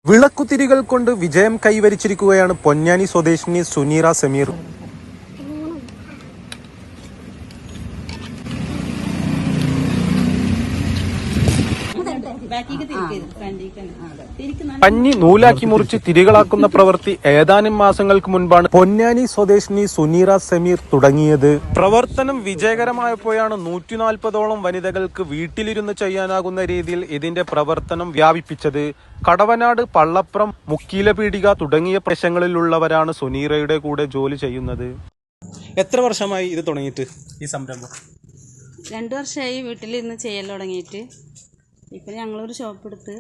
വിളക്കുതിരികൾ കൊണ്ട് വിജയം കൈവരിച്ചിരിക്കുകയാണ് പൊന്നാനി സ്വദേശിനി സുനീറ സമീർ. പഞ്ഞി നൂലാക്കി മുറിച്ച് തിരികളാക്കുന്ന പ്രവൃത്തി ഏതാനും മാസങ്ങൾക്ക് മുൻപാണ് പൊന്നാനി സ്വദേശിനി സുനീറ സമീർ തുടങ്ങിയത്. പ്രവർത്തനം വിജയകരമായപ്പോഴാണ് 140ഓളം വനിതകൾക്ക് വീട്ടിലിരുന്ന് ചെയ്യാനാകുന്ന രീതിയിൽ ഇതിന്റെ പ്രവർത്തനം വ്യാപിപ്പിച്ചത്. കടവനാട്, പള്ളപ്രം, മുക്കീലപീടിക തുടങ്ങിയ പ്രദേശങ്ങളിലുള്ളവരാണ് സുനീറയുടെ കൂടെ ജോലി ചെയ്യുന്നത്. എത്ര വർഷമായി ഇത് തുടങ്ങിയിട്ട് ഈ സംരംഭം? 2 വർഷമായി വീട്ടിലിരുന്ന് ചെയ്യൽ തുടങ്ങിയിട്ട്. ഇപ്പം ഞങ്ങളൊരു ഷോപ്പ് എടുത്ത്.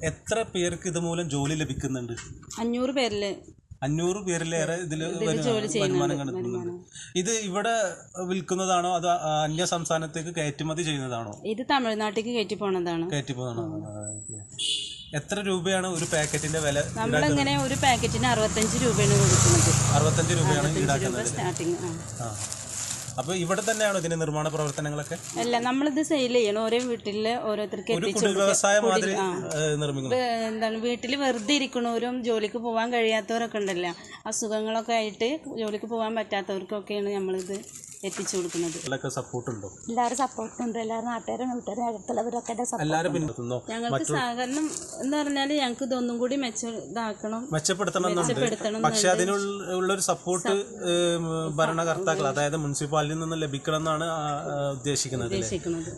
എത്ര പേർക്ക് ഇതുമൂലം ജോലി ലഭിക്കുന്നുണ്ട്? 500 പേരില് 500 പേരിലേറെ ഇതില് വരുമാനം കണ്ടെത്തുന്നുണ്ട്. ഇത് ഇവിടെ വിൽക്കുന്നതാണോ അതോ അന്യ സംസ്ഥാനത്തേക്ക് കയറ്റുമതി ചെയ്യുന്നതാണോ? ഇത് തമിഴ്നാട്ടിലേക്ക് കയറ്റി പോണതാണ്. എത്ര രൂപയാണ് ഒരു പാക്കറ്റിന്റെ വില? നമ്മളിങ്ങനെ ഒരു പാക്കറ്റിന് 65 രൂപയാണ് കൊടുക്കുന്നത്. 65 രൂപയാണ് ഈടാക്കുന്നത് സ്റ്റാർട്ടിങ്. അപ്പൊ ഇവിടെ തന്നെയാണോ ഇതിന്റെ നിർമ്മാണ പ്രവർത്തനങ്ങളൊക്കെ? അല്ല, നമ്മളിത് സെയിൽ ചെയ്യണം. ഓരോ വീട്ടില് ഓരോരുത്തർക്ക് എന്താണ്, വീട്ടിൽ വെറുതെ ഇരിക്കണവരും ജോലിക്ക് പോകാൻ കഴിയാത്തവരൊക്കെ ഉണ്ടല്ലോ, അസുഖങ്ങളൊക്കെ ആയിട്ട് ജോലിക്ക് പോകാൻ പറ്റാത്തവർക്കൊക്കെയാണ് നമ്മളിത് എത്തിച്ചു കൊടുക്കുന്നത്. എല്ലാവരും സപ്പോർട്ടുണ്ട്. എല്ലാവരും നാട്ടുകാരും വീട്ടുകാരും അടുത്തുള്ളവരൊക്കെ ഞങ്ങൾക്ക് സഹകരണം എന്ന് പറഞ്ഞാൽ ഞങ്ങൾക്ക് ഇതൊന്നും കൂടി മെച്ചപ്പെടുത്തണം. പക്ഷെ അതിനുള്ളൊരു സപ്പോർട്ട് ഭരണകർത്താക്കൾ, അതായത് മുനിസിപ്പാലിറ്റിയിൽ നിന്ന് ലഭിക്കണം എന്നാണ് ഉദ്ദേശിക്കുന്നത്.